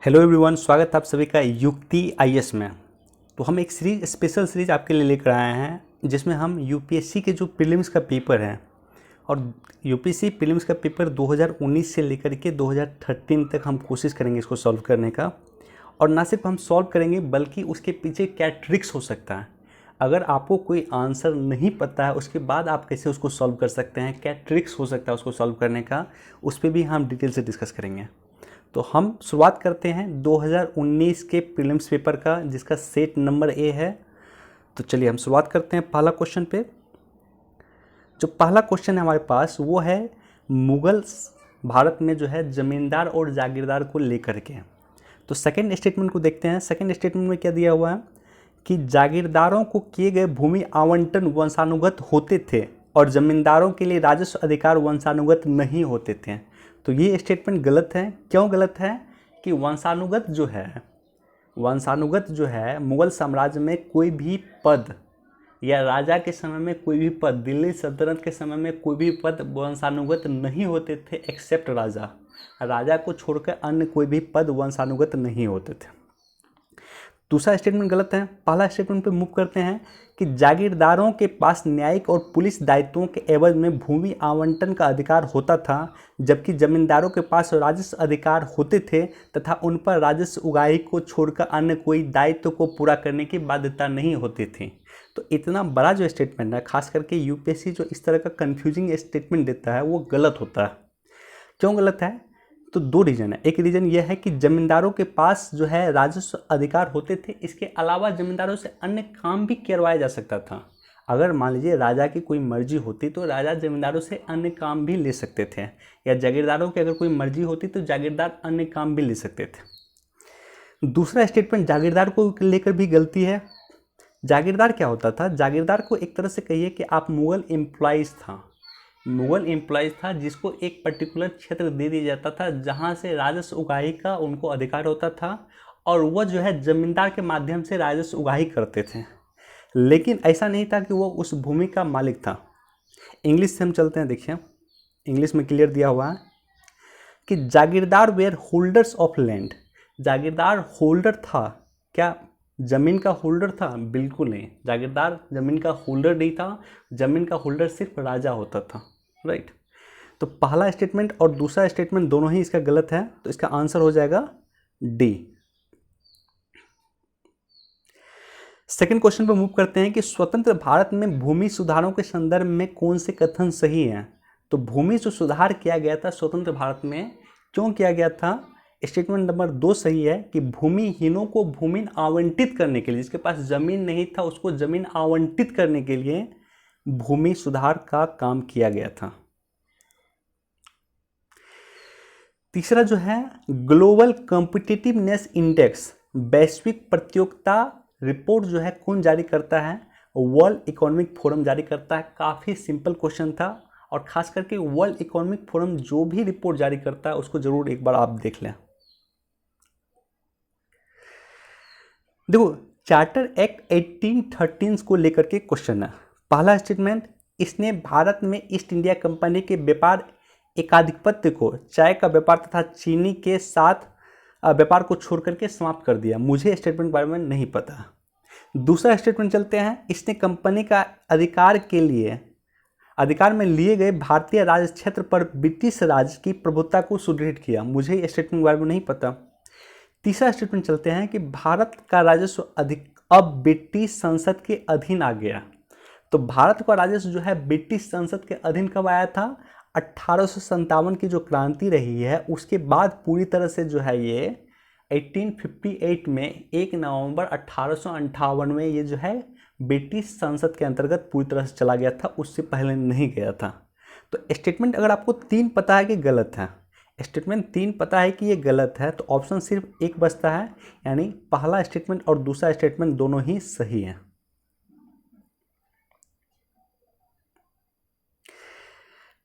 Hello everyone, स्वागत है आप सभी का युक्ति आईएएस में। तो हम एक स्पेशल सीरीज आपके लिए लेकर आए हैं जिसमें हम यूपीएससी के जो प्रीलिम्स का पेपर है और यूपीएससी प्रीलिम्स का पेपर 2019 से लेकर के 2013 तक हम कोशिश करेंगे इसको सॉल्व करने का। और ना सिर्फ हम सॉल्व करेंगे बल्कि उसके पीछे क्या ट्रिक्स हो सकता है। अगर आपको कोई आंसर नहीं पता है उसके बाद आप कैसे उसको सॉल्व कर सकते हैं, क्या ट्रिक्स हो सकता है उसको सॉल्व करने का, उस पर भी हम डिटेल से डिस्कस करेंगे। तो हम शुरुआत करते हैं 2019 के प्रीलिम्स पेपर का जिसका सेट नंबर ए है। तो चलिए हम शुरुआत करते हैं पहला क्वेश्चन पे। जो पहला क्वेश्चन है हमारे पास वो है मुगल भारत में जो है जमींदार और जागीरदार को लेकर के। तो सेकंड स्टेटमेंट को देखते हैं। सेकंड स्टेटमेंट में क्या दिया हुआ है कि जागीरदारों को किए गए भूमि आवंटन वंशानुगत होते थे और जमींदारों के लिए राजस्व अधिकार वंशानुगत नहीं होते थे। तो ये स्टेटमेंट गलत है। क्यों गलत है कि वंशानुगत जो है मुगल साम्राज्य में कोई भी पद या राजा के समय में कोई भी पद, दिल्ली सल्तनत के समय में कोई भी पद वंशानुगत नहीं होते थे एक्सेप्ट राजा को छोड़कर अन्य कोई भी पद वंशानुगत नहीं होते थे। दूसरा स्टेटमेंट गलत है। पहला स्टेटमेंट पे मूव करते हैं कि जागीरदारों के पास न्यायिक और पुलिस दायित्वों के एवज में भूमि आवंटन का अधिकार होता था जबकि जमींदारों के पास राजस्व अधिकार होते थे तथा उन पर राजस्व उगाही को छोड़कर अन्य कोई दायित्व को पूरा करने की बाध्यता नहीं होती थी। तो इतना बड़ा जो स्टेटमेंट है, खास करके यूपीएससी जो इस तरह का कंफ्यूजिंग स्टेटमेंट देता है वो गलत होता है। क्यों गलत है? तो दो रीज़न है। एक रीज़न यह है कि जमींदारों के पास जो है राजस्व अधिकार होते थे, इसके अलावा जमींदारों से अन्य काम भी करवाया जा सकता था। अगर मान लीजिए राजा की कोई मर्जी होती तो राजा जमींदारों से अन्य काम भी ले सकते थे, या जागीरदारों की अगर कोई मर्जी होती तो जागीरदार अन्य काम भी ले सकते थे। दूसरा स्टेटमेंट जागीरदार को लेकर भी गलती है। जागीरदार क्या होता था? जागीरदार को एक तरह से कहिए कि आप मुगल एम्प्लॉयज़ था जिसको एक पर्टिकुलर क्षेत्र दे दिया जाता था जहां से राजस्व उगाही का उनको अधिकार होता था और वह जो है जमींदार के माध्यम से राजस्व उगाही करते थे। लेकिन ऐसा नहीं था कि वो उस भूमि का मालिक था। इंग्लिश से हम चलते हैं। देखिए इंग्लिश में क्लियर दिया हुआ है कि जागीरदार वेयर होल्डर्स ऑफ लैंड। जागीरदार होल्डर था। क्या जमीन का होल्डर था? बिल्कुल नहीं। जागीरदार जमीन का होल्डर नहीं था। जमीन का होल्डर सिर्फ राजा होता था। राइट। तो पहला स्टेटमेंट और दूसरा स्टेटमेंट दोनों ही इसका गलत है। तो इसका आंसर हो जाएगा डी। सेकंड क्वेश्चन पर मूव करते हैं कि स्वतंत्र भारत में भूमि सुधारों के संदर्भ में कौन से कथन सही हैं। तो भूमि जो सुधार किया गया था स्वतंत्र भारत में, क्यों किया गया था? स्टेटमेंट नंबर 2 सही है कि भूमिहीनों को भूमि आवंटित करने के लिए, जिसके पास जमीन नहीं था उसको जमीन आवंटित करने के लिए भूमि सुधार का काम किया गया था। तीसरा जो है ग्लोबल कॉम्पिटिटिवनेस इंडेक्स, वैश्विक प्रतियोगिता रिपोर्ट जो है कौन जारी करता है? वर्ल्ड इकोनॉमिक फोरम जारी करता है। काफ़ी सिंपल क्वेश्चन था और खास करके वर्ल्ड इकोनॉमिक फोरम जो भी रिपोर्ट जारी करता है उसको जरूर एक बार आप देख लें। देखो चार्टर एक्ट 1813 को लेकर के क्वेश्चन है। पहला स्टेटमेंट, इसने भारत में ईस्ट इंडिया कंपनी के व्यापार एकाधिपत्य को चाय का व्यापार तथा चीनी के साथ व्यापार को छोड़ करके समाप्त कर दिया। मुझे स्टेटमेंट के बारे में नहीं पता। दूसरा स्टेटमेंट चलते हैं, इसने कंपनी का अधिकार में लिए गए भारतीय राज क्षेत्र पर ब्रिटिश राज की प्रभुत्ता को सुदृढ़ किया। मुझे स्टेटमेंट के बारे में नहीं पता। तीसरा स्टेटमेंट चलते हैं कि भारत का राजस्व अब ब्रिटिश संसद के अधीन आ गया। तो भारत का राजस्व जो है ब्रिटिश संसद के अधीन कब आया था? 1857 की जो क्रांति रही है उसके बाद पूरी तरह से जो है ये 1858 में 1 नवंबर 1858 में ये जो है ब्रिटिश संसद के अंतर्गत पूरी तरह से चला गया था, उससे पहले नहीं गया था। तो स्टेटमेंट अगर आपको 3 पता है कि गलत है, स्टेटमेंट 3 पता है कि ये गलत है, तो ऑप्शन सिर्फ एक बचता है, यानी पहला स्टेटमेंट और दूसरा स्टेटमेंट दोनों ही सही है।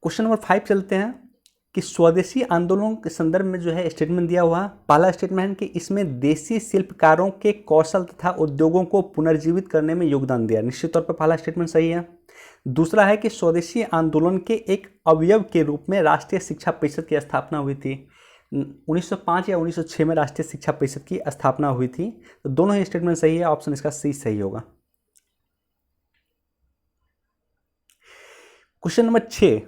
क्वेश्चन नंबर 5 चलते हैं कि स्वदेशी आंदोलन के संदर्भ में जो है स्टेटमेंट दिया हुआ। पहला स्टेटमेंट है कि इसमें देसी शिल्पकारों के कौशल तथा उद्योगों को पुनर्जीवित करने में योगदान दिया। निश्चित तौर पर पहला स्टेटमेंट सही है। दूसरा है कि स्वदेशी आंदोलन के एक अवयव के रूप में राष्ट्रीय शिक्षा परिषद की स्थापना हुई थी। 1905 या 1906 में राष्ट्रीय शिक्षा परिषद की स्थापना हुई थी। तो दोनों ही स्टेटमेंट सही है, ऑप्शन इसका सी सही होगा। क्वेश्चन नंबर 6,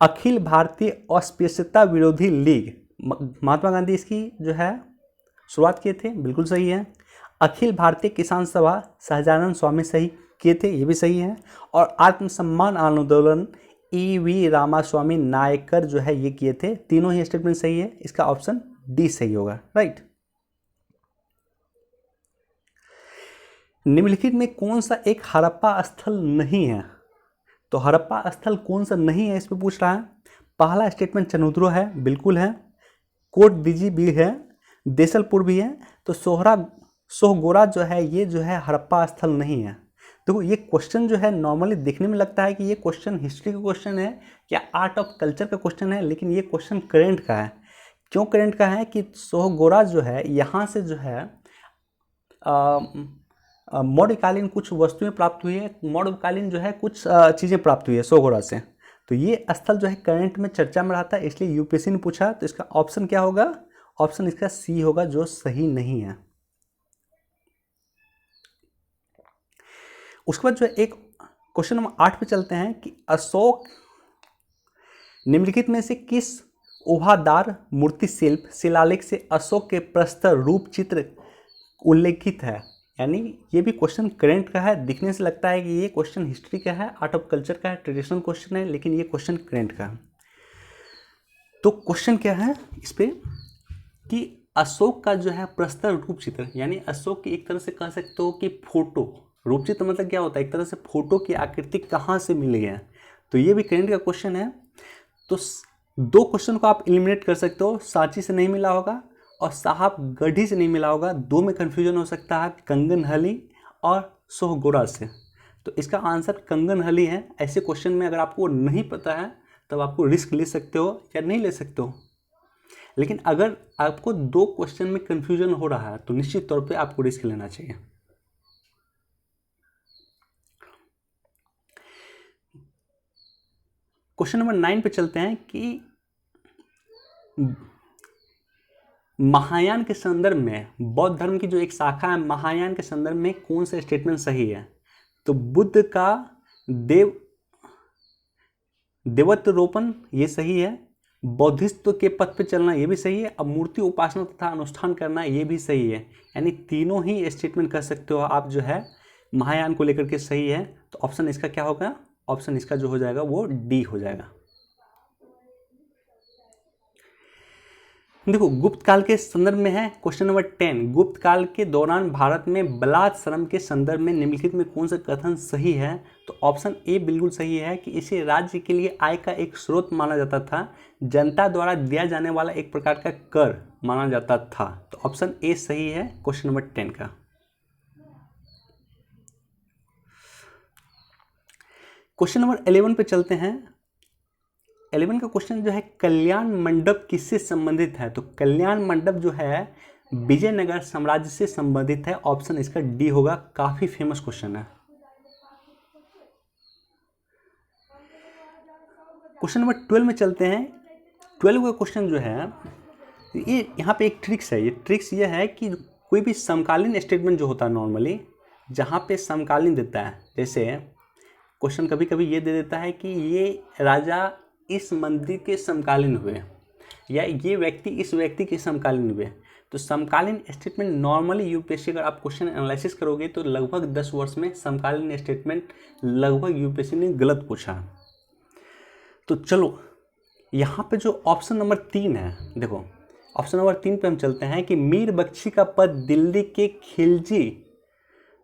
अखिल भारतीय अस्पृश्यता विरोधी लीग, महात्मा गांधी इसकी जो है शुरुआत किए थे, बिल्कुल सही है। अखिल भारतीय किसान सभा सहजानंद स्वामी सही किए थे, ये भी सही है। और आत्मसम्मान आंदोलन ईवी रामास्वामी नायकर जो है ये किए थे, तीनों ही स्टेटमेंट सही है, इसका ऑप्शन डी सही होगा, राइट। निम्नलिखित में कौन सा एक हड़प्पा स्थल नहीं है? तो हड़प्पा स्थल कौन सा नहीं है इस पे पूछ रहा है। पहला स्टेटमेंट चनुद्रो है, बिल्कुल है। कोट दीजी भी है, देसलपुर भी है। तो सोहगोरा जो है ये जो है हड़प्पा स्थल नहीं है। देखो ये क्वेश्चन जो है नॉर्मली देखने में लगता है कि ये क्वेश्चन हिस्ट्री का क्वेश्चन है या आर्ट ऑफ कल्चर का क्वेश्चन है, लेकिन ये क्वेश्चन करेंट का है। क्यों करेंट का है कि सोहगोरा जो है यहाँ से जो है मौर्यकालीन कुछ वस्तुएं प्राप्त हुई है, मौर्यकालीन जो है कुछ चीज़ें प्राप्त हुई है सोहगोरा से। तो ये स्थल जो है करंट में चर्चा में रहता है, इसलिए यूपीएससी ने पूछा। तो इसका ऑप्शन क्या होगा? ऑप्शन इसका सी होगा, जो सही नहीं है। उसके बाद जो है एक क्वेश्चन नंबर 8 पे चलते हैं कि अशोक निम्नलिखित में से किस उभादार मूर्ति शिलालेख से अशोक के प्रस्तर रूप चित्र उल्लेखित है? यानी ये भी क्वेश्चन करंट का है, दिखने से लगता है कि ये क्वेश्चन हिस्ट्री का है, आर्ट ऑफ कल्चर का है, ट्रेडिशनल क्वेश्चन है, लेकिन ये क्वेश्चन करंट का है। तो क्वेश्चन क्या है इस पे कि अशोक का जो है प्रस्तर रूप चित्र, यानी अशोक की एक तरह से कह सकते हो कि फोटो, रूप चित्र मतलब क्या होता है? एक तरह से फोटो की आकृति कहाँ से मिली है। तो ये भी करंट का क्वेश्चन है। तो दो क्वेश्चन को आप एलिमिनेट कर सकते हो, सांची से नहीं मिला होगा और साहबगढ़ी से नहीं मिला होगा। दो में कन्फ्यूजन हो सकता है, कंगनहली और सोहगोरा से। तो इसका आंसर कंगनहली है। ऐसे क्वेश्चन में अगर आपको नहीं पता है तब आपको रिस्क ले सकते हो या नहीं ले सकते हो, लेकिन अगर आपको दो क्वेश्चन में कन्फ्यूजन हो रहा है तो निश्चित तौर पे आपको रिस्क लेना चाहिए। क्वेश्चन नंबर 9 पे चलते हैं कि महायान के संदर्भ में, बौद्ध धर्म की जो एक शाखा है महायान के संदर्भ में कौन सा स्टेटमेंट सही है? तो बुद्ध का देवत्वरोपण ये सही है, बौद्धित्व के पथ पे चलना ये भी सही है, अब मूर्ति उपासना तथा अनुष्ठान करना ये भी सही है। यानी तीनों ही स्टेटमेंट कर सकते हो आप जो है महायान को लेकर के सही है। तो ऑप्शन इसका क्या होगा? ऑप्शन इसका जो हो जाएगा वो डी हो जाएगा। देखो गुप्त काल के संदर्भ में है क्वेश्चन नंबर 10, गुप्त काल के दौरान भारत में बलात् श्रम के संदर्भ में निम्नलिखित में कौन सा कथन सही है? तो ऑप्शन ए बिल्कुल सही है कि इसे राज्य के लिए आय का एक स्रोत माना जाता था, जनता द्वारा दिया जाने वाला एक प्रकार का कर माना जाता था। तो ऑप्शन ए सही है क्वेश्चन नंबर 10 का। क्वेश्चन नंबर 11 पे चलते हैं। 11 का क्वेश्चन जो है कल्याण मंडप किससे संबंधित है? तो कल्याण मंडप जो है विजयनगर साम्राज्य से संबंधित है, ऑप्शन इसका डी होगा। काफी फेमस क्वेश्चन है। क्वेश्चन नंबर 12 में चलते हैं। 12 का क्वेश्चन जो है ये यहाँ पे एक ट्रिक्स है। ये ट्रिक्स ये है कि कोई भी समकालीन स्टेटमेंट जो होता है नॉर्मली जहाँ पे समकालीन देता है, जैसे क्वेश्चन कभी कभी ये दे देता है कि ये राजा इस मंदिर के समकालीन हुए या ये व्यक्ति इस व्यक्ति के समकालीन हुए। तो समकालीन स्टेटमेंट नॉर्मली यूपीएससी अगर आप क्वेश्चन एनालिसिस करोगे तो लगभग 10 वर्ष में समकालीन स्टेटमेंट लगभग यूपीएससी ने गलत पूछा। तो चलो यहाँ पे जो ऑप्शन नंबर 3 है, देखो ऑप्शन नंबर 3 पे हम चलते हैं कि मीर बख्शी का पद दिल्ली के खिलजी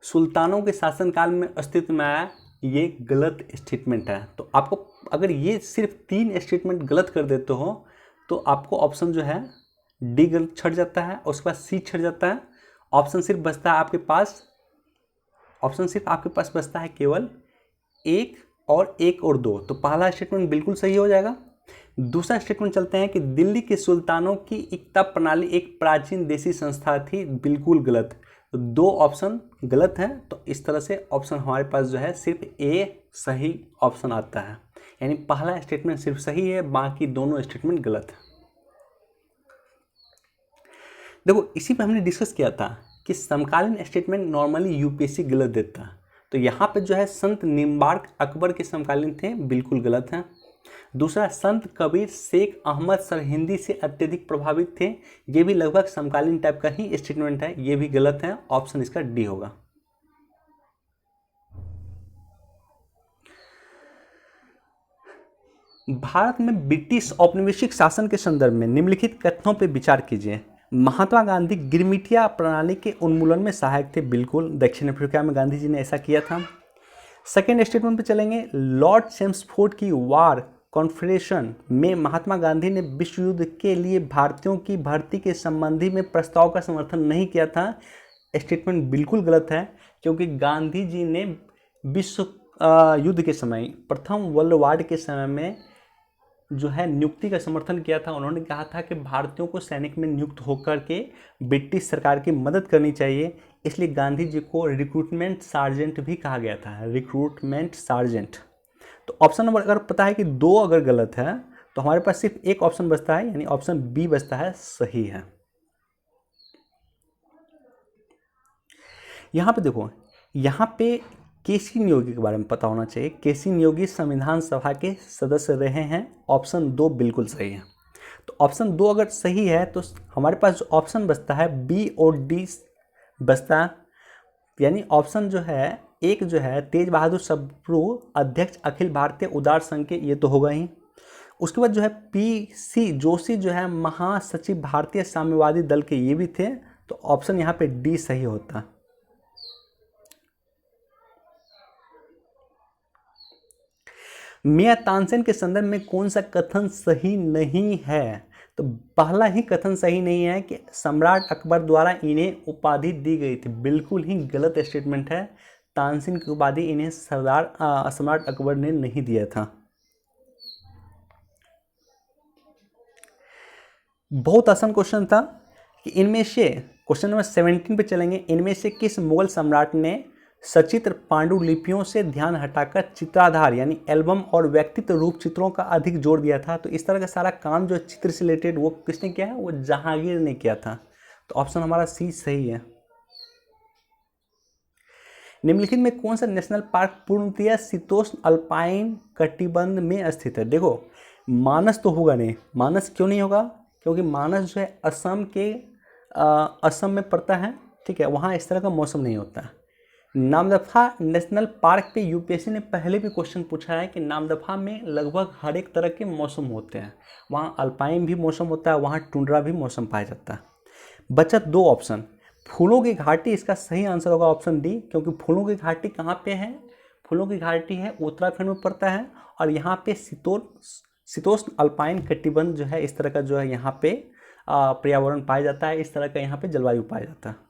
सुल्तानों के शासनकाल में अस्तित्व में आया, ये गलत स्टेटमेंट है। तो आपको अगर ये सिर्फ 3 स्टेटमेंट गलत कर देते हो तो आपको ऑप्शन जो है डी गलत छट जाता है और उसके बाद सी छट जाता है। ऑप्शन सिर्फ बचता है आपके पास, ऑप्शन सिर्फ आपके पास बचता है केवल 1 और 1 और 2। तो पहला स्टेटमेंट बिल्कुल सही हो जाएगा। दूसरा स्टेटमेंट चलते हैं कि दिल्ली के सुल्तानों की इक्ता प्रणाली एक प्राचीन देशी संस्था थी, बिल्कुल गलत। तो 2 ऑप्शन गलत हैं। तो इस तरह से ऑप्शन हमारे पास जो है सिर्फ ए सही ऑप्शन आता है, यानी पहला स्टेटमेंट सिर्फ सही है, बाकी दोनों स्टेटमेंट गलत है। देखो इसी पे हमने डिस्कस किया था कि समकालीन स्टेटमेंट नॉर्मली यूपीएससी गलत देता है, तो यहाँ पे जो है संत निम्बार्क अकबर के समकालीन थे, बिल्कुल गलत है। दूसरा, संत कबीर शेख अहमद सरहिंदी से अत्यधिक प्रभावित थे, ये भी लगभग समकालीन टाइप का ही स्टेटमेंट है, ये भी गलत है, ऑप्शन इसका डी होगा। भारत में ब्रिटिश औपनिवेशिक शासन के संदर्भ में निम्नलिखित कथनों पर विचार कीजिए। महात्मा गांधी गिरमिटिया प्रणाली के उन्मूलन में सहायक थे, बिल्कुल, दक्षिण अफ्रीका में गांधी जी ने ऐसा किया था। सेकेंड स्टेटमेंट पे चलेंगे, लॉर्ड चेम्सफोर्ड की वार कॉन्फ्रेंशन में महात्मा गांधी ने विश्व युद्ध के लिए भारतीयों की भर्ती के संबंधी में प्रस्ताव का समर्थन नहीं किया था, स्टेटमेंट बिल्कुल गलत है, क्योंकि गांधी जी ने विश्व युद्ध के समय, प्रथम वर्ल्ड वार के समय में जो है नियुक्ति का समर्थन किया था। उन्होंने कहा था कि भारतीयों को सैनिक में नियुक्त होकर के ब्रिटिश सरकार की मदद करनी चाहिए, इसलिए गांधी जी को रिक्रूटमेंट सार्जेंट भी कहा गया था, रिक्रूटमेंट सार्जेंट। तो ऑप्शन नंबर अगर पता है कि 2 अगर गलत है तो हमारे पास सिर्फ एक ऑप्शन बचता है, यानी ऑप्शन बी बचता है, सही है। यहाँ पे देखो, यहाँ पे केसी नियोगी के बारे में पता होना चाहिए। केसी नियोगी संविधान सभा के सदस्य रहे हैं, ऑप्शन 2 बिल्कुल सही है। तो ऑप्शन 2 अगर सही है तो हमारे पास जो ऑप्शन बचता है बी और डी बचता है, यानी ऑप्शन जो है एक जो है तेज बहादुर सप्रू अध्यक्ष अखिल भारतीय उदार संघ के, ये तो होगा ही। उसके बाद जो है पी.सी. जोशी जो है महासचिव भारतीय साम्यवादी दल के, ये भी थे, तो ऑप्शन यहाँ पे डी सही होता। मियां तानसेन के संदर्भ में कौन सा कथन सही नहीं है? तो पहला ही कथन सही नहीं है कि सम्राट अकबर द्वारा इन्हें उपाधि दी गई थी, बिल्कुल ही गलत स्टेटमेंट है। तानसेन की उपाधि इन्हें सम्राट अकबर ने नहीं दिया था। बहुत आसान क्वेश्चन था कि इनमें से, क्वेश्चन नंबर 17 पे चलेंगे, इनमें से किस मुगल सम्राट ने सचित्र पांडुलिपियों से ध्यान हटाकर चित्राधार यानी एल्बम और व्यक्तित्व रूप चित्रों का अधिक जोर दिया था? तो इस तरह का सारा काम जो चित्र से रिलेटेड वो किसने किया है? वो जहांगीर ने किया था। तो ऑप्शन हमारा सी सही है। निम्नलिखित में कौन सा नेशनल पार्क पूर्णतया शीतोष्ण अल्पाइन कटिबंध में स्थित है? देखो मानस तो होगा नहीं, मानस क्यों नहीं होगा? क्योंकि मानस जो है असम में पड़ता है, ठीक है, वहाँ इस तरह का मौसम नहीं होता। नामदफा नेशनल पार्क पे यूपीएससी ने पहले भी क्वेश्चन पूछा है कि नामदफा में लगभग हर एक तरह के मौसम होते हैं, वहाँ अल्पाइन भी मौसम होता है, वहाँ टुंड्रा भी मौसम पाया जाता है। बचत 2 ऑप्शन, फूलों की घाटी, इसका सही आंसर होगा ऑप्शन डी, क्योंकि फूलों की घाटी कहाँ पे है? फूलों की घाटी है उत्तराखंड में पड़ता है, और यहाँ पे शीतोष्ण अल्पाइन कटिबंध जो है इस तरह का जो है यहाँ पे पर्यावरण पाया जाता है, इस तरह का यहाँ पे जलवायु पाया जाता है।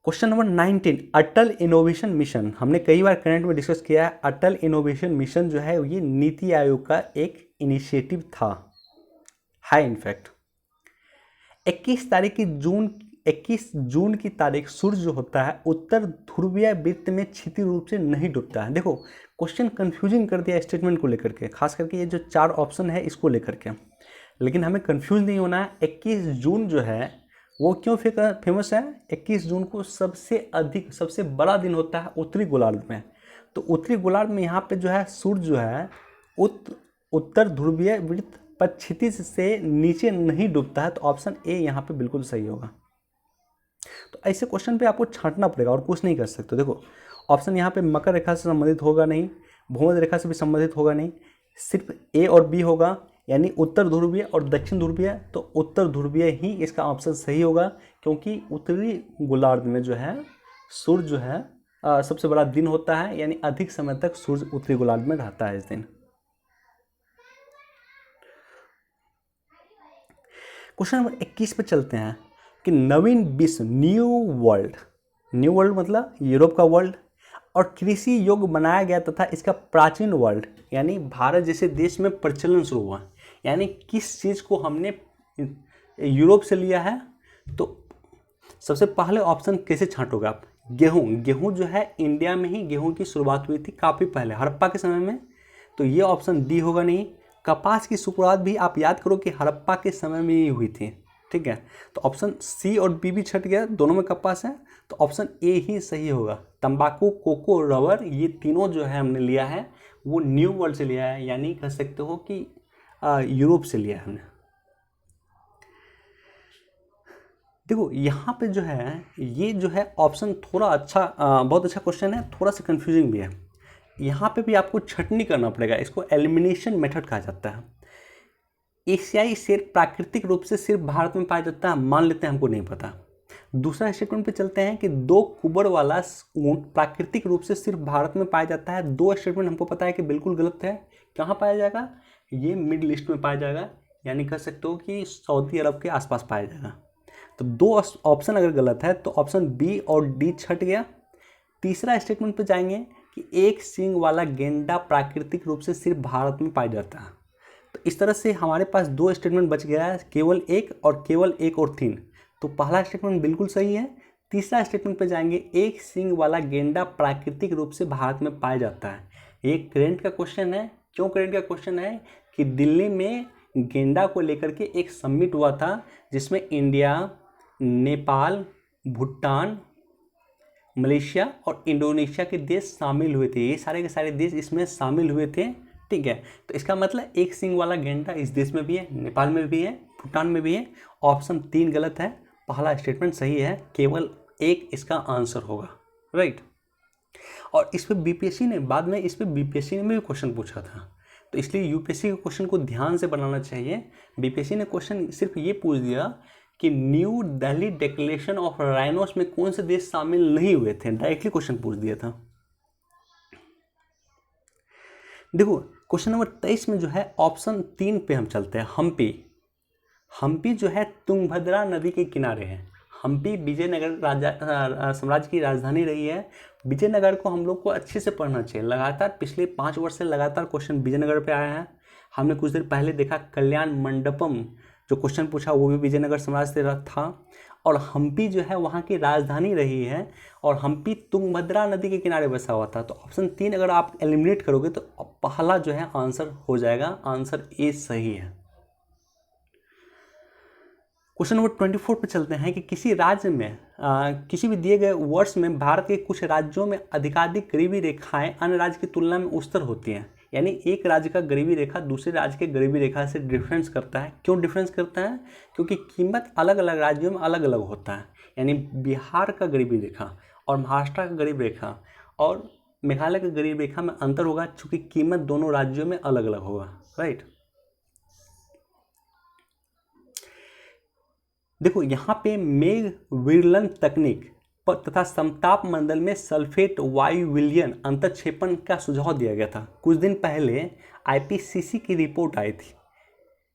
क्वेश्चन नंबर 19, अटल इनोवेशन मिशन, हमने कई बार करंट में डिस्कस किया है। अटल इनोवेशन मिशन जो है ये नीति आयोग का एक इनिशिएटिव था, है इनफैक्ट। 21 जून की तारीख सूर्य जो होता है उत्तर ध्रुवीय वृत्त में क्षितिज रूप से नहीं डूबता है। देखो क्वेश्चन कंफ्यूजिंग कर दिया स्टेटमेंट को लेकर के, खास करके ये जो 4 ऑप्शन है इसको लेकर के, लेकिन हमें कंफ्यूज नहीं होना है। 21 जून जो है वो क्यों फेमस है? 21 जून को सबसे बड़ा दिन होता है उत्तरी गोलार्ध में, तो उत्तरी गोलार्ध में यहाँ पे जो है सूर्य जो है उत्तर ध्रुवीय वृत्त पर क्षितिज से नीचे नहीं डूबता है, तो ऑप्शन ए यहाँ पे बिल्कुल सही होगा। तो ऐसे क्वेश्चन पे आपको छांटना पड़ेगा और कुछ नहीं कर सकते। देखो ऑप्शन यहाँ पे मकर रेखा से संबंधित होगा नहीं, भूमध्य रेखा से भी संबंधित होगा नहीं, सिर्फ ए और बी होगा, यानी उत्तर ध्रुवीय और दक्षिण ध्रुवीय। तो उत्तर ध्रुवीय ही इसका ऑप्शन सही होगा, क्योंकि उत्तरी गोलार्ध में जो है सूर्य जो है सबसे बड़ा दिन होता है, यानी अधिक समय तक सूर्य उत्तरी गोलार्ध में रहता है इस दिन। क्वेश्चन नंबर 21 पे चलते हैं कि नवीन विश्व न्यू वर्ल्ड मतलब यूरोप का वर्ल्ड और कृषि योग्य बनाया गया तथा इसका प्राचीन वर्ल्ड यानी भारत जैसे देश में प्रचलन शुरू हुआ। यानी किस चीज़ को हमने यूरोप से लिया है? तो सबसे पहले ऑप्शन कैसे छांटोगे आप? गेहूं जो है इंडिया में ही गेहूं की शुरुआत हुई थी काफ़ी पहले, हड़प्पा के समय में, तो ये ऑप्शन डी होगा नहीं। कपास की शुरुआत भी आप याद करो कि हड़प्पा के समय में ही हुई थी, ठीक है। तो ऑप्शन सी और बी भी छट गया, दोनों में कपास है, तो ऑप्शन ए ही सही होगा। तंबाकू, कोको, रबर, ये तीनों जो है हमने लिया है वो न्यू वर्ल्ड से लिया है, यानी कह सकते हो कि यूरोप से लिया है हमने। देखो यहाँ पे जो है ये जो है ऑप्शन थोड़ा अच्छा बहुत अच्छा क्वेश्चन है, थोड़ा सा कंफ्यूजिंग भी है। यहाँ पे भी आपको छटनी करना पड़ेगा, इसको एलिमिनेशन मेथड कहा जाता है। एशियाई शेर प्राकृतिक रूप से सिर्फ भारत में पाया जाता है, मान लेते हैं, हमको नहीं पता। दूसरा स्टेटमेंट पे चलते हैं कि 2 कुबड़ वाला ऊंट प्राकृतिक रूप से सिर्फ भारत में पाया जाता है। 2 स्टेटमेंट हमको पता है कि बिल्कुल गलत है। कहाँ पाया जाएगा? ये मिडिल ईस्ट में पाया जाएगा, यानी कह सकते हो कि सऊदी अरब के आसपास पाया जाएगा। तो 2 ऑप्शन अगर गलत है तो ऑप्शन बी और डी छट गया। तीसरा स्टेटमेंट पे जाएंगे कि एक सींग वाला गेंडा प्राकृतिक रूप से सिर्फ भारत में पाया जाता है। तो इस तरह से हमारे पास 2 स्टेटमेंट बच गया है, केवल एक और केवल 1 और 3। तो पहला स्टेटमेंट बिल्कुल सही है। तीसरा स्टेटमेंट पे जाएंगे, एक सींग वाला गेंडा प्राकृतिक रूप से भारत में पाया जाता है। ये करंट का क्वेश्चन है। क्यों करंट का क्वेश्चन है? कि दिल्ली में गेंडा को लेकर के एक समिट हुआ था जिसमें इंडिया, नेपाल, भूटान, मलेशिया और इंडोनेशिया के देश शामिल हुए थे। ये सारे के सारे देश इसमें शामिल हुए थे, ठीक है। तो इसका मतलब एक सींग वाला गेंडा इस देश में भी है, नेपाल में भी है, भूटान में भी है। ऑप्शन 3 गलत है, पहला स्टेटमेंट सही है, केवल 1 इसका आंसर होगा, राइट। और इस पे बीपीएससी ने बाद में भी क्वेश्चन पूछा था, तो इसलिए यूपीएससी के क्वेश्चन को ध्यान से बनाना चाहिए। बीपीएससी ने क्वेश्चन सिर्फ ये पूछ दिया कि new Delhi declaration of rhinos में कौन से देश शामिल नहीं हुए थे, डायरेक्टली क्वेश्चन पूछ दिया था। देखो क्वेश्चन नंबर 23 में जो है ऑप्शन 3 पे हम चलते हैं। हम्पी जो है तुंगभद्रा नदी के किनारे है। हम्पी विजयनगर साम्राज्य की राजधानी रही है। विजयनगर को हम लोग को अच्छे से पढ़ना चाहिए। लगातार पिछले 5 वर्ष से लगातार क्वेश्चन विजयनगर पे आया है। हमने कुछ देर पहले देखा कल्याण मंडपम जो क्वेश्चन पूछा वो भी विजयनगर साम्राज्य से था। और हम्पी जो है वहाँ की राजधानी रही है और हम्पी तुंगभद्रा नदी के किनारे बसा हुआ था। तो ऑप्शन 3 अगर आप एलिमिनेट करोगे तो पहला जो है आंसर हो जाएगा, आंसर ए सही है। क्वेश्चन नंबर 24 पे चलते हैं कि किसी राज्य में किसी भी दिए गए वर्ष में भारत के कुछ राज्यों में अधिकाधिक गरीबी रेखाएं अन्य राज्य की तुलना में उच्चतर होती हैं। यानी एक राज्य का गरीबी रेखा दूसरे राज्य के गरीबी रेखा से डिफरेंस करता है। क्यों डिफरेंस करता है? क्योंकि कीमत अलग अलग राज्यों में अलग अलग होता है। यानी बिहार का गरीबी रेखा और महाराष्ट्र का गरीब रेखा और मेघालय का गरीब रेखा में अंतर होगा, चूँकि कीमत दोनों राज्यों में अलग अलग होगा, राइट। देखो यहाँ पे मेघ विरलन तकनीक तथा समताप मंडल में सल्फेट वायु विलयन अंतक्षेपण का सुझाव दिया गया था। कुछ दिन पहले आईपीसीसी की रिपोर्ट आई थी,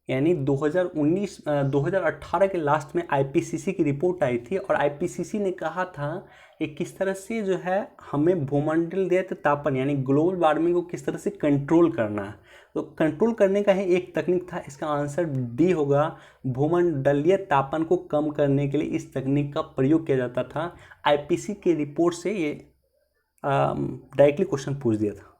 यानी 2018 के लास्ट में आईपीसीसी की रिपोर्ट आई थी और आईपीसीसी ने कहा था कि किस तरह से जो है हमें भूमंडलीय तापन यानी ग्लोबल वार्मिंग को किस तरह से कंट्रोल करना है। तो कंट्रोल करने का ही एक तकनीक था, इसका आंसर डी होगा। भूमंडलीय तापन को कम करने के लिए इस तकनीक का प्रयोग किया जाता था। आईपीसीसी की रिपोर्ट से ये डायरेक्टली क्वेश्चन पूछ दिया था।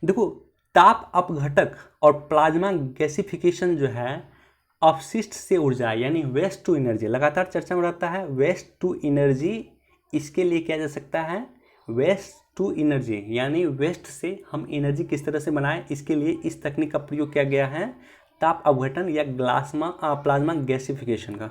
देखो ताप अपघटक और प्लाज्मा गैसिफिकेशन जो है अपशिष्ट से ऊर्जा यानी वेस्ट टू एनर्जी लगातार चर्चा में रहता है। वेस्ट टू एनर्जी इसके लिए किया जा सकता है, वेस्ट टू एनर्जी यानी वेस्ट से हम एनर्जी किस तरह से बनाएं, इसके लिए इस तकनीक का प्रयोग किया गया है, ताप अपघटन या प्लाज्मा गैसिफिकेशन का।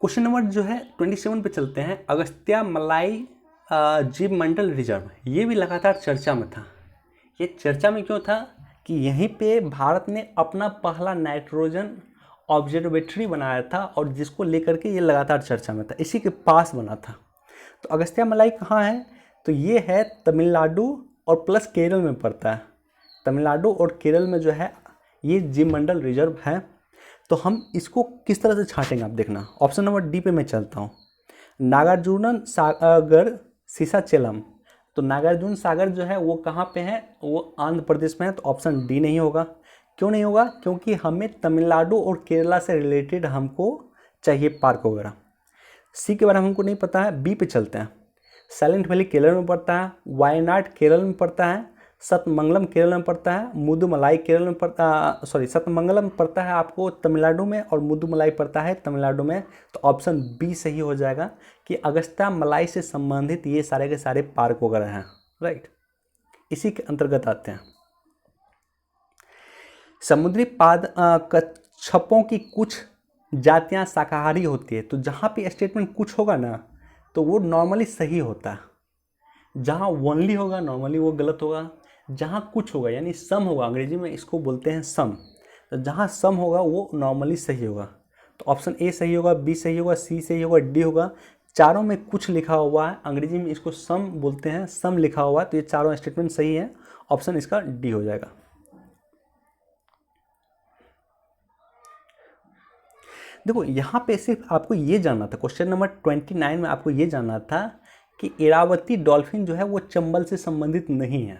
क्वेश्चन नंबर जो है 27 पे चलते हैं। अगस्त्यामलाई जीवमंडल रिजर्व, ये भी लगातार चर्चा में था। ये चर्चा में क्यों था कि यहीं पे भारत ने अपना पहला नाइट्रोजन ऑब्जर्वेटरी बनाया था और जिसको लेकर के ये लगातार चर्चा में था, इसी के पास बना था। तो अगस्त्यामलाई कहाँ है? तो ये है तमिलनाडु और प्लस केरल में पड़ता है। तमिलनाडु और केरल में जो है ये जीवमंडल रिजर्व है। तो हम इसको किस तरह से छांटेंगे आप देखना। ऑप्शन नंबर डी पे मैं चलता हूँ। नागार्जुन सागर सीसाचेलम, तो नागार्जुन सागर जो है वो कहाँ पे है? वो आंध्र प्रदेश में है। तो ऑप्शन डी नहीं होगा। क्यों नहीं होगा? क्योंकि हमें तमिलनाडु और केरला से रिलेटेड हमको चाहिए पार्क वगैरह। सी के बारे में हमको नहीं पता है। बी पे चलते हैं। साइलेंट वैली केरल में पड़ता है, वायनाड केरल में पड़ता है, सतमंगलम केरल में पड़ता है, मुदुमलाई केरल में पड़ता, सॉरी सतमंगलम पड़ता है आपको तमिलनाडु में और मुदुमलाई पड़ता है तमिलनाडु में। तो ऑप्शन बी सही हो जाएगा कि अगस्त्या मलाई से संबंधित ये सारे के सारे पार्क वगैरह हैं, राइट, इसी के अंतर्गत आते हैं। समुद्री कच्छपों की कुछ जातियां शाकाहारी होती है, तो जहाँ पे स्टेटमेंट कुछ होगा ना तो वो नॉर्मली सही होता है, जहाँ ओनली होगा नॉर्मली वो गलत होगा, जहाँ कुछ होगा यानी सम होगा, अंग्रेजी में इसको बोलते हैं सम, तो जहाँ सम होगा वो नॉर्मली सही होगा। तो ऑप्शन ए सही होगा, बी सही होगा, सी सही होगा, डी होगा। चारों में कुछ लिखा हुआ है, अंग्रेजी में इसको सम बोलते हैं, सम लिखा हुआ है, तो ये चारों स्टेटमेंट सही है, ऑप्शन इसका डी हो जाएगा। देखो यहाँ पे सिर्फ आपको ये जानना था, क्वेश्चन नंबर 29 में आपको ये जानना था कि इरावती डॉल्फिन जो है वो चंबल से संबंधित नहीं है।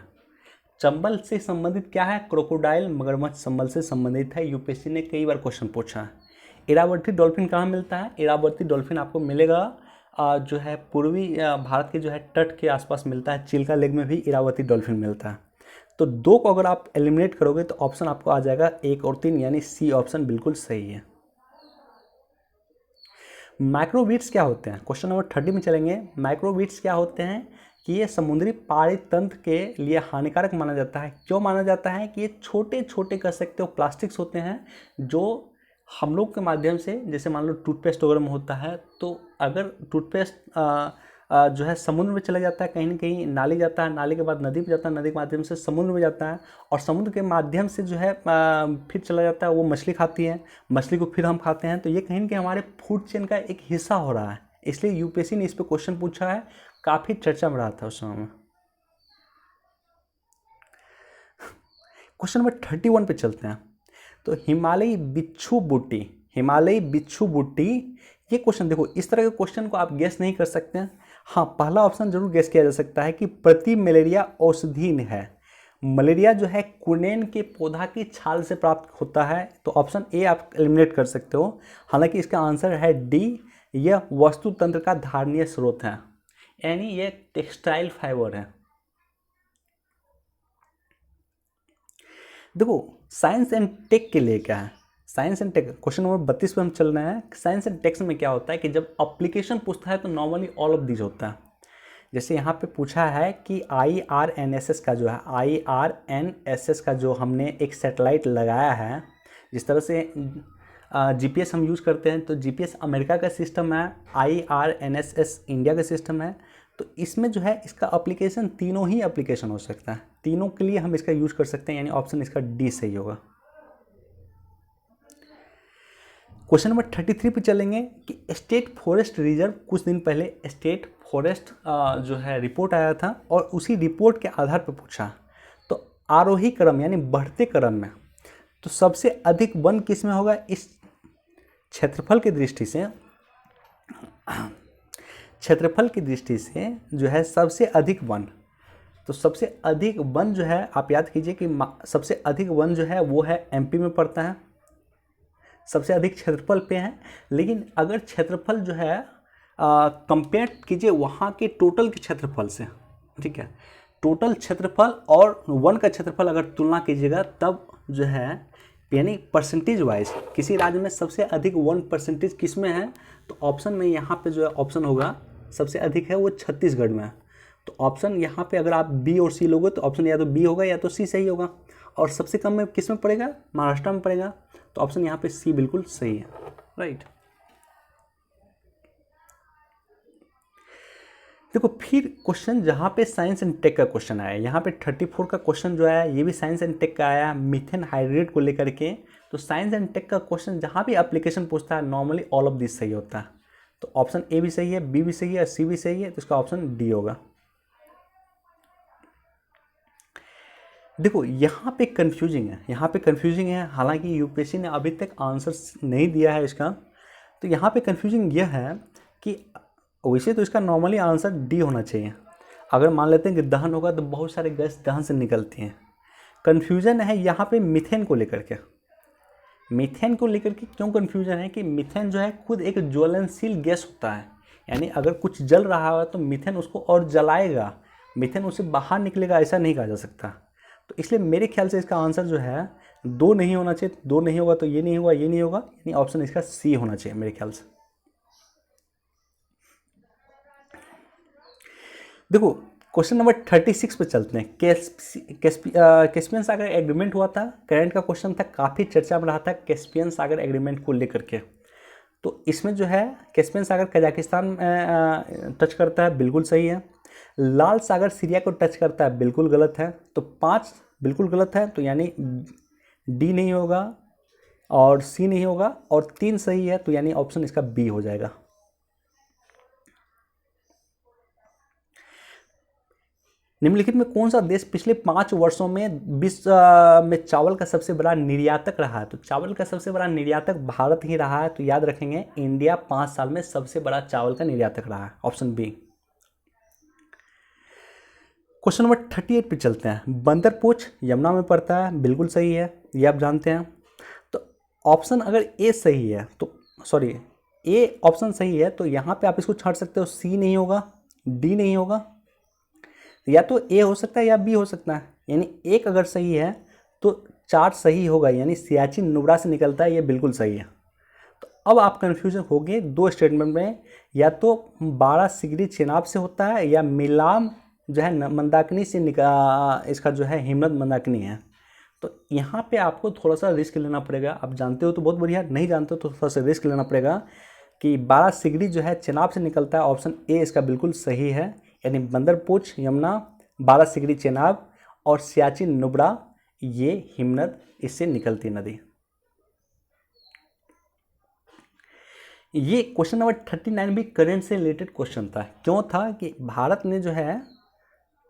चंबल से संबंधित क्या है? क्रोकोडाइल, मगरमच्छ संबल से संबंधित है। यूपीएससी ने कई बार क्वेश्चन पूछा है। इरावती डॉल्फिन कहाँ मिलता है? इरावती डॉल्फिन आपको मिलेगा जो है पूर्वी भारत के जो है तट के आसपास मिलता है। चिल्का लेक में भी इरावती डॉल्फिन मिलता है। तो दो को अगर आप एलिमिनेट करोगे तो ऑप्शन आपको आ जाएगा 1 और 3, यानी सी ऑप्शन बिल्कुल सही है। माइक्रोवीट्स क्या होते हैं? क्वेश्चन नंबर 30 में चलेंगे। माइक्रोवीट्स क्या होते हैं कि ये समुद्री पानी तंत्र के लिए हानिकारक माना जाता है। क्यों माना जाता है? कि ये छोटे छोटे कह सकते हो प्लास्टिक्स होते हैं जो हम लोग के माध्यम से, जैसे मान लो टूथपेस्ट वगैरह में होता है, तो अगर टूथपेस्ट जो है समुद्र में चला जाता है, कहीं ना कहीं नाली जाता है, नाली के बाद नदी में जाता है, नदी के माध्यम से समुद्र में जाता है, और समुद्र के माध्यम से जो है फिर चला जाता है, वो मछली खाती है, मछली को फिर हम खाते हैं। तो ये कहीं ना कहीं हमारे फूड चेन का एक हिस्सा हो रहा है, इसलिए यूपीएससी ने इस पर क्वेश्चन पूछा है, काफ़ी चर्चा में रहा था उस समय में। क्वेश्चन नंबर 31 पे चलते हैं। तो हिमालयी बिच्छू बूटी, हिमालयी बिच्छू बूटी, ये क्वेश्चन देखो, इस तरह के क्वेश्चन को आप गेस नहीं कर सकते हैं। हाँ, पहला ऑप्शन जरूर गेस किया जा सकता है कि प्रति मलेरिया औषधि है। मलेरिया जो है कुनेन के पौधा की छाल से प्राप्त होता है, तो ऑप्शन ए आप एलिमिनेट कर सकते हो। हालांकि इसका आंसर है डी, यह वस्तु तंत्र का धारणीय स्रोत है, यानी ये टेक्सटाइल फाइबर है। देखो साइंस एंड टेक के लिए क्या है, science and tech, question number 32 पे हम चल रहे हैं। साइंस एंड टेक्स में क्या होता है कि जब एप्लीकेशन पूछता है तो नॉर्मली ऑल ऑफ दीज होता है। जैसे यहाँ पे पूछा है कि IRNSS का जो है, IRNSS का जो हमने एक सैटेलाइट लगाया है, जिस तरह से GPS हम यूज़ करते हैं, तो GPS अमेरिका का सिस्टम है, IRNSS इंडिया का सिस्टम है। तो इसमें जो है इसका एप्लीकेशन, तीनों ही एप्लीकेशन हो सकता है, तीनों के लिए हम इसका यूज़ कर सकते हैं, यानी ऑप्शन इसका डी सही होगा। क्वेश्चन नंबर 33 पे चलेंगे कि स्टेट फॉरेस्ट रिजर्व, कुछ दिन पहले स्टेट फॉरेस्ट जो है रिपोर्ट आया था, और उसी रिपोर्ट के आधार पर पूछा। तो आरोही क्रम यानी बढ़ते क्रम में तो सबसे अधिक वन किस में होगा? इस क्षेत्रफल की दृष्टि से, क्षेत्रफल की दृष्टि से जो है सबसे अधिक वन, तो सबसे अधिक वन जो है आप याद कीजिए कि सबसे अधिक वन जो है वो है MP में पड़ता है, सबसे अधिक क्षेत्रफल पे है। लेकिन अगर क्षेत्रफल जो है कंपेयर कीजिए वहाँ के टोटल के क्षेत्रफल से, ठीक है, टोटल क्षेत्रफल और वन का क्षेत्रफल अगर तुलना कीजिएगा तब जो है, यानी परसेंटेज वाइज किसी राज्य में सबसे अधिक 1% किस में है, तो ऑप्शन में यहाँ पे जो है ऑप्शन होगा सबसे अधिक है वो छत्तीसगढ़ में है। तो ऑप्शन यहाँ पे अगर आप बी और सी लोगे तो ऑप्शन या तो बी होगा या तो सी सही होगा, और सबसे कम में किस में पड़ेगा? महाराष्ट्र में पड़ेगा, तो ऑप्शन यहाँ पे सी बिल्कुल सही है, राइट। देखो फिर क्वेश्चन जहाँ पे साइंस एंड टेक का क्वेश्चन आया, यहाँ पे 34 का क्वेश्चन जो आया ये भी साइंस एंड टेक का आया, मीथेन हाइड्रेट को लेकर के। तो साइंस एंड टेक का क्वेश्चन जहाँ भी एप्लीकेशन पूछता है नॉर्मली ऑल ऑफ दिस सही होता है। तो ऑप्शन ए भी सही है, बी भी सही है, सी भी सही है, तो इसका ऑप्शन डी होगा। देखो यहाँ पे कंफ्यूजिंग है, यहाँ पे कंफ्यूजिंग है, हालांकि यूपीएससी ने अभी तक आंसर नहीं दिया है इसका। तो यहाँ पे कंफ्यूजिंग यह है कि वैसे तो इसका नॉर्मली आंसर डी होना चाहिए। अगर मान लेते हैं कि दहन होगा तो बहुत सारे गैस दहन से निकलती हैं। कन्फ्यूज़न है यहाँ पे मीथेन को लेकर के, मीथेन को लेकर के क्यों कन्फ्यूजन है कि मीथेन जो है खुद एक ज्वलनशील गैस होता है, यानी अगर कुछ जल रहा है तो मीथेन उसको और जलाएगा, मीथेन उससे बाहर निकलेगा, ऐसा नहीं कहा जा सकता। तो इसलिए मेरे ख्याल से इसका आंसर जो है 2 नहीं होना चाहिए। 2 नहीं होगा तो ये नहीं होगा, ये नहीं होगा, यानी ऑप्शन इसका सी होना चाहिए मेरे ख्याल से। देखो क्वेश्चन नंबर 36 पे चलते हैं। कैस्पियन सागर एग्रीमेंट हुआ था, करंट का क्वेश्चन था, काफ़ी चर्चा में रहा था कैस्पियन सागर एग्रीमेंट को लेकर के। तो इसमें जो है कैस्पियन सागर कजाकिस्तान टच करता है, बिल्कुल सही है। लाल सागर सीरिया को टच करता है, बिल्कुल गलत है। तो 5 बिल्कुल गलत है, तो यानी डी नहीं होगा और सी नहीं होगा, और 3 सही है, तो यानी ऑप्शन इसका बी हो जाएगा। निम्नलिखित में कौन सा देश पिछले 5 वर्षों में विश्व में चावल का सबसे बड़ा निर्यातक रहा है? तो चावल का सबसे बड़ा निर्यातक भारत ही रहा है, तो याद रखेंगे इंडिया 5 साल में सबसे बड़ा चावल का निर्यातक रहा है, ऑप्शन बी। क्वेश्चन नंबर 38 पे चलते हैं। बंदरपूछ यमुना में पड़ता है, बिल्कुल सही है, ये आप जानते हैं। तो ऑप्शन अगर ए सही है तो सॉरी ए ऑप्शन सही है तो यहाँ पे आप इसको छाड़ सकते हो, सी नहीं होगा, डी नहीं होगा, या तो ए हो सकता है या बी हो सकता है, यानी एक अगर सही है तो 4 सही होगा, यानी सियाचिन नुब्रा से निकलता है, ये बिल्कुल सही है। तो अब आप कन्फ्यूजन हो गए 2 स्टेटमेंट में, या तो 12 सिगरी चेनाब से होता है, या मिलाम जो है मंदाकिनी से इसका जो है हिम्मत मंदाकिनी है। तो यहाँ पे आपको थोड़ा सा रिस्क लेना पड़ेगा। आप जानते हो तो बहुत बढ़िया, नहीं जानते हो तो थोड़ा सा रिस्क लेना पड़ेगा कि 12 सिगरी जो है चेनाब से निकलता है, ऑप्शन ए इसका बिल्कुल सही है। यानी बंदरपूछ यमुना, 12 सिगरी चेनाब और सियाचिन नुब्रा, ये हिमनद इससे निकलती नदी। ये क्वेश्चन नंबर 39 भी करंट से रिलेटेड क्वेश्चन था। क्यों था कि भारत ने जो है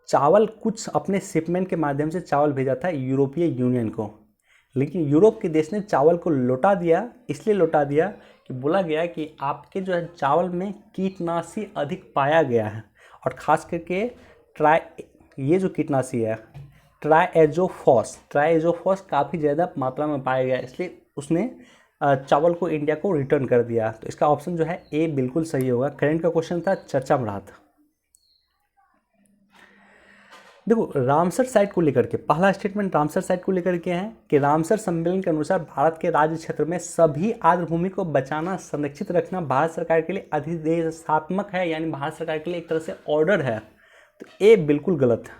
चावल कुछ अपने शिपमेंट के माध्यम से चावल भेजा था यूरोपीय यूनियन को, लेकिन यूरोप के देश ने चावल को लौटा दिया। इसलिए लौटा दिया कि बोला गया कि आपके जो है चावल में कीटनाशी अधिक पाया गया है, और ख़ास करके ये जो कीटनाशी है ट्राइएजोफॉस काफ़ी ज़्यादा मात्रा में पाया गया, इसलिए उसने चावल को इंडिया को रिटर्न कर दिया। तो इसका ऑप्शन जो है ए बिल्कुल सही होगा। करंट का क्वेश्चन था, चर्चा में रहा था। देखो रामसर साइट को लेकर के पहला स्टेटमेंट रामसर साइट को लेकर के है कि रामसर सम्मेलन के अनुसार भारत के राज्य क्षेत्र में सभी आर्द्र भूमि को बचाना, संरक्षित रखना भारत सरकार के लिए अधिदेशात्मक है, यानी भारत सरकार के लिए एक तरह से ऑर्डर है। तो ए बिल्कुल गलत है।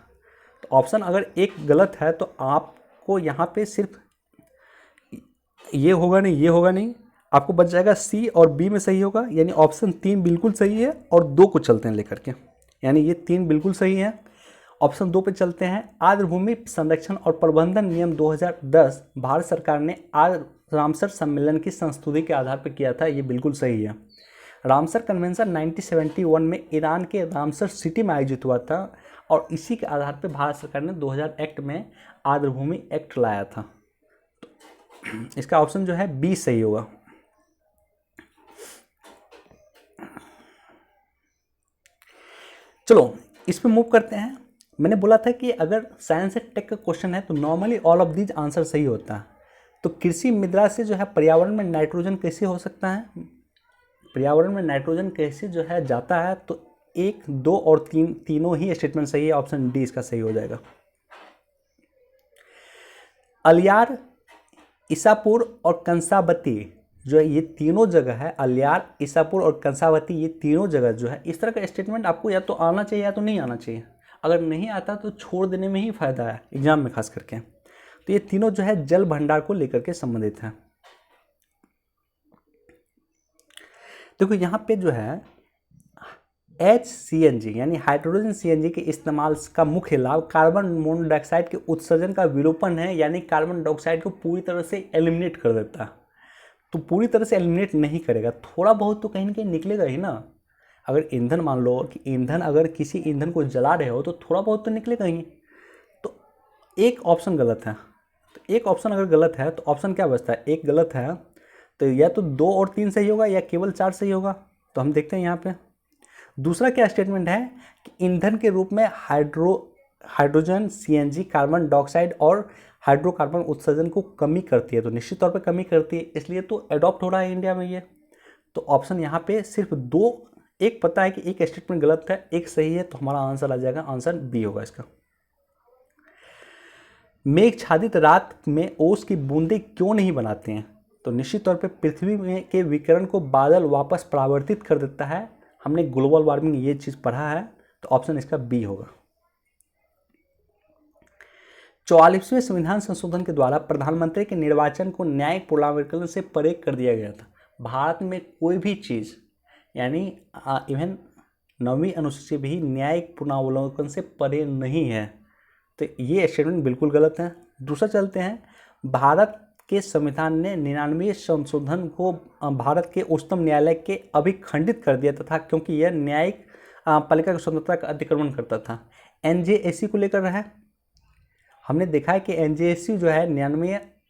तो ऑप्शन अगर एक गलत है तो आपको यहाँ पे सिर्फ ये होगा नहीं, ये होगा नहीं, आपको बच जाएगा सी और बी में सही होगा, यानी ऑप्शन 3 बिल्कुल सही है, और 2 को चलते हैं लेकर के, यानी ये 3 बिल्कुल सही है। ऑप्शन 2 पे चलते हैं। आर्द्र भूमि संरक्षण और प्रबंधन नियम 2010 भारत सरकार ने रामसर सम्मेलन की संस्तुति के आधार पर किया था, ये बिल्कुल सही है। रामसर कन्वेंशन 1971 में ईरान के रामसर सिटी में आयोजित हुआ था, और इसी के आधार पर भारत सरकार ने 2000 एक्ट में आर्द्र भूमि एक्ट लाया था। तो इसका ऑप्शन जो है बी सही होगा। चलो इस पे मूव करते हैं। मैंने बोला था कि अगर साइंस एंड टेक का क्वेश्चन है तो normally all of these answer सही होता है। तो कृषि मृदा से जो है पर्यावरण में नाइट्रोजन कैसे हो सकता है, पर्यावरण में नाइट्रोजन कैसे जो है जाता है, तो 1, 2 और 3 तीनों ही स्टेटमेंट सही है, ऑप्शन डी इसका सही हो जाएगा। अलियार, ईसापुर और कंसावती जो है ये तीनों जगह है, अलियार, ईसापुर और कंसावती, ये तीनों जगह जो है, इस तरह का स्टेटमेंट आपको या तो आना चाहिए या तो नहीं आना चाहिए। अगर नहीं आता तो छोड़ देने में ही फायदा है एग्जाम में खास करके। तो ये तीनों जो है जल भंडार को लेकर के संबंधित है। देखो यहाँ पे जो है HCNG यानी हाइड्रोजन CNG के इस्तेमाल का मुख्य लाभ कार्बन मोनोऑक्साइड के उत्सर्जन का विलोपन है, यानी कार्बन डाइऑक्साइड को पूरी तरह से एलिमिनेट कर देता है। तो पूरी तरह से एलिमिनेट नहीं करेगा, थोड़ा बहुत तो कहीं ना कहीं निकलेगा ही ना। अगर ईंधन मान लो कि ईंधन अगर किसी ईंधन को जला रहे हो तो थोड़ा बहुत तो निकलेगा ही। तो एक ऑप्शन गलत है। तो एक ऑप्शन अगर गलत है तो ऑप्शन क्या बचता है, एक गलत है, तो या तो 2 और 3 सही होगा या केवल 4 सही होगा। तो हम देखते हैं यहाँ पे दूसरा क्या स्टेटमेंट है कि ईंधन के रूप में हाइड्रोजन CNG कार्बन डाइऑक्साइड और हाइड्रोकार्बन उत्सर्जन को कमी करती है। तो निश्चित तौर पे कमी करती है, इसलिए तो अडॉप्ट हो रहा है इंडिया में ये। तो ऑप्शन यहाँ पे सिर्फ 2 एक पता है कि एक स्टेटमेंट गलत है, एक सही है, तो हमारा आंसर आ जाएगा, आंसर बी होगा इसका। मेघाच्छादित रात में ओस की बूंदें क्यों नहीं बनाते हैं? तो निश्चित तौर पे पृथ्वी में के विकिरण को बादल वापस परावर्तित कर देता है। हमने ग्लोबल वार्मिंग ये चीज़ पढ़ा है, तो ऑप्शन इसका बी होगा। 44वें संविधान संशोधन के द्वारा प्रधानमंत्री के निर्वाचन को न्यायिक पुनरावलोकन से परे कर दिया गया था। भारत में कोई भी चीज़, यानी इवन 9वीं अनुसूची भी न्यायिक पुनरावलोकन से परे नहीं है, तो ये स्टेटमेंट बिल्कुल गलत है। दूसरा चलते हैं, भारत के संविधान ने 99 संशोधन को भारत के उच्चतम न्यायालय के अभिखंडित कर दिया तथा क्योंकि यह न्यायिक पालिका की स्वतंत्रता का अतिक्रमण करता था। एनजेएसी को लेकर है, हमने देखा है कि एनजेएसी जो है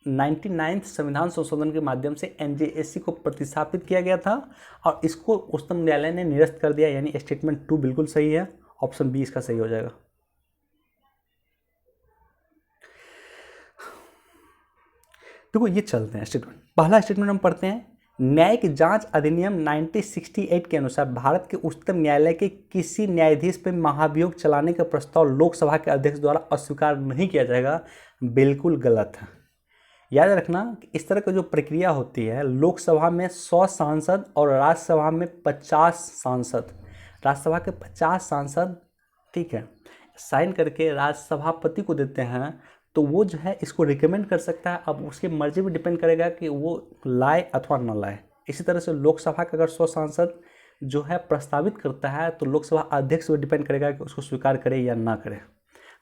99 संविधान संशोधन के माध्यम से एनजेएसी को प्रतिस्थापित किया गया था और इसको उच्चतम न्यायालय ने निरस्त कर दिया, यानी स्टेटमेंट 2 बिल्कुल सही है, ऑप्शन बी इसका सही हो जाएगा। देखो ये चलते हैं स्टेटमेंट। पहला स्टेटमेंट हम पढ़ते हैं, न्यायिक जांच अधिनियम 1968 के अनुसार भारत के उच्चतम न्यायालय के किसी न्यायाधीश पर महाभियोग चलाने का प्रस्ताव लोकसभा के अध्यक्ष द्वारा अस्वीकार नहीं किया जाएगा। बिल्कुल गलत है। याद रखना कि इस तरह की जो प्रक्रिया होती है, लोकसभा में 100 सांसद और राज्यसभा में 50 सांसद, राज्यसभा के 50 सांसद, ठीक है, साइन करके राज्यसभापति को देते हैं, तो वो जो है इसको रिकमेंड कर सकता है। अब उसकी मर्जी पे डिपेंड करेगा कि वो लाए अथवा न लाए। इसी तरह से लोकसभा का अगर 100 सांसद जो है प्रस्तावित करता है, तो लोकसभा अध्यक्ष पे डिपेंड करेगा कि उसको स्वीकार करे या ना करे।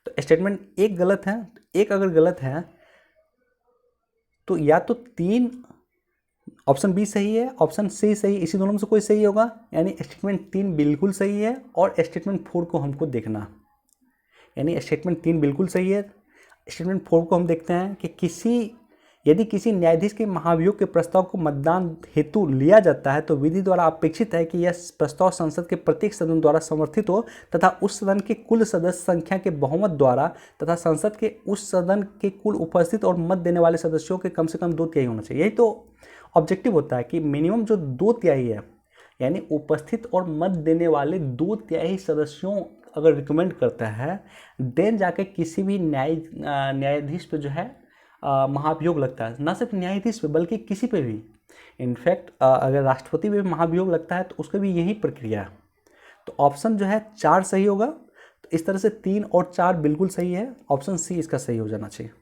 तो स्टेटमेंट एक गलत है, एक अगर गलत है तो या तो 3 ऑप्शन बी सही है, ऑप्शन सी सही, इसी दोनों में से कोई सही होगा, यानी स्टेटमेंट 3 बिल्कुल सही है और स्टेटमेंट 4 को हमको देखना, यानी स्टेटमेंट 3 बिल्कुल सही है। स्टेटमेंट 4 को हम देखते हैं कि यदि किसी न्यायाधीश के महाभियोग के प्रस्ताव को मतदान हेतु लिया जाता है तो विधि द्वारा अपेक्षित है कि यह प्रस्ताव संसद के प्रत्येक सदन द्वारा समर्थित हो तथा उस सदन के कुल सदस्य संख्या के बहुमत द्वारा तथा संसद के उस सदन के कुल उपस्थित और मत देने वाले सदस्यों के कम से कम 2/3 होना चाहिए। यही तो ऑब्जेक्टिव होता है कि मिनिमम जो 2/3 है, यानी उपस्थित और मत देने वाले 2/3 सदस्यों अगर रिकमेंड करता है, देन जाके किसी भी न्यायाधीश पे जो है महाभियोग लगता है। ना सिर्फ न्यायाधीश पे बल्कि किसी पे भी, इनफैक्ट अगर राष्ट्रपति पे महाभियोग लगता है तो उसका भी यही प्रक्रिया है। तो ऑप्शन जो है 4 सही होगा। तो इस तरह से 3 और 4 बिल्कुल सही है, ऑप्शन सी इसका सही हो जाना चाहिए।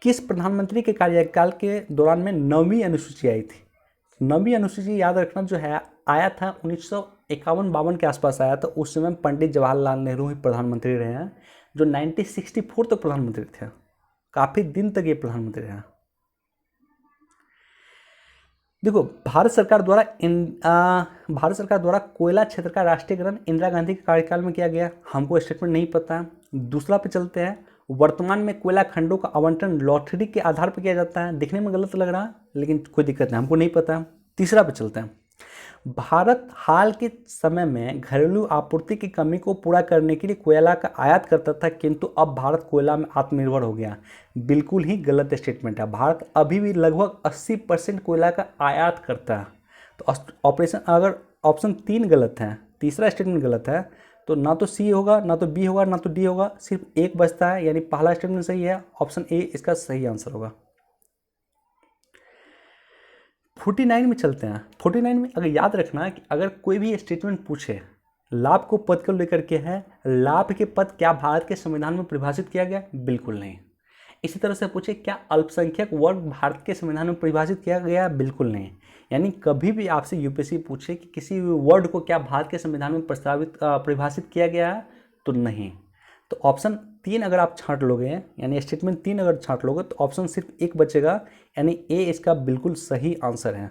किस प्रधानमंत्री के कार्यकाल के दौरान में 9वीं अनुसूची आई थी? 9वीं अनुसूची याद रखना जो है आया था 1951-52 के आसपास आया था। उस समय पंडित जवाहरलाल नेहरू ही प्रधानमंत्री रहे हैं, जो 1964 तक प्रधानमंत्री थे, काफ़ी दिन तक ये प्रधानमंत्री रहे। देखो भारत सरकार द्वारा कोयला क्षेत्र का राष्ट्रीयकरण इंदिरा गांधी के कार्यकाल में किया गया, हमको स्टेटमेंट नहीं पता है। दूसरा पे चलते हैं, वर्तमान में कोयला खंडों का आवंटन लॉटरी के आधार पर किया जाता है। देखने में गलत लग रहा है लेकिन कोई दिक्कत नहीं, हमको नहीं पता है। तीसरा पे चलते हैं, भारत हाल के समय में घरेलू आपूर्ति की कमी को पूरा करने के लिए कोयला का आयात करता था, किंतु अब भारत कोयला में आत्मनिर्भर हो गया। बिल्कुल ही गलत स्टेटमेंट है। भारत अभी भी लगभग 80% कोयला का आयात करता है। तो ऑप्शन 3 गलत है, तीसरा स्टेटमेंट गलत है, तो ना तो सी होगा, ना तो बी होगा, ना तो डी होगा, सिर्फ एक बचता है, यानी पहला स्टेटमेंट सही है, ऑप्शन ए इसका सही आंसर होगा। 49 में चलते हैं। 49 में अगर याद रखना कि अगर कोई भी स्टेटमेंट पूछे लाभ को पद को लेकर के है, लाभ के पद क्या भारत के संविधान में परिभाषित किया गया? बिल्कुल नहीं। इसी तरह से पूछे क्या अल्पसंख्यक वर्ग भारत के संविधान में परिभाषित किया गया? बिल्कुल नहीं। यानी कभी भी आपसे यूपीएससी पूछे कि किसी वर्ड को क्या भारत के संविधान में परिभाषित किया गया है, तो नहीं। तो ऑप्शन 3 अगर आप छांट लोगे, यानी स्टेटमेंट 3 अगर छांट लोगे, तो ऑप्शन सिर्फ एक बचेगा, यानी ए इसका बिल्कुल सही आंसर है।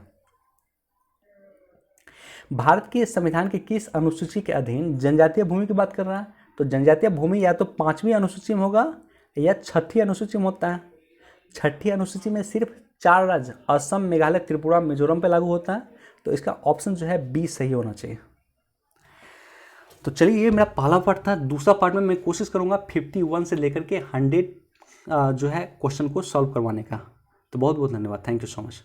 भारत के संविधान के किस अनुसूची के अधीन जनजातीय भूमि की बात कर रहा है? तो जनजातीय भूमि या तो 5वीं अनुसूची में होगा या 6ठी अनुसूची में होता है। 6ठी अनुसूची में सिर्फ 4 राज्य असम, मेघालय, त्रिपुरा, मिजोरम पे लागू होता है। तो इसका ऑप्शन जो है बी सही होना चाहिए। तो चलिए ये मेरा पहला पार्ट था। दूसरा पार्ट में मैं कोशिश करूंगा 51 से लेकर के 100 जो है क्वेश्चन को सॉल्व करवाने का। तो बहुत बहुत धन्यवाद, थैंक यू सो मच।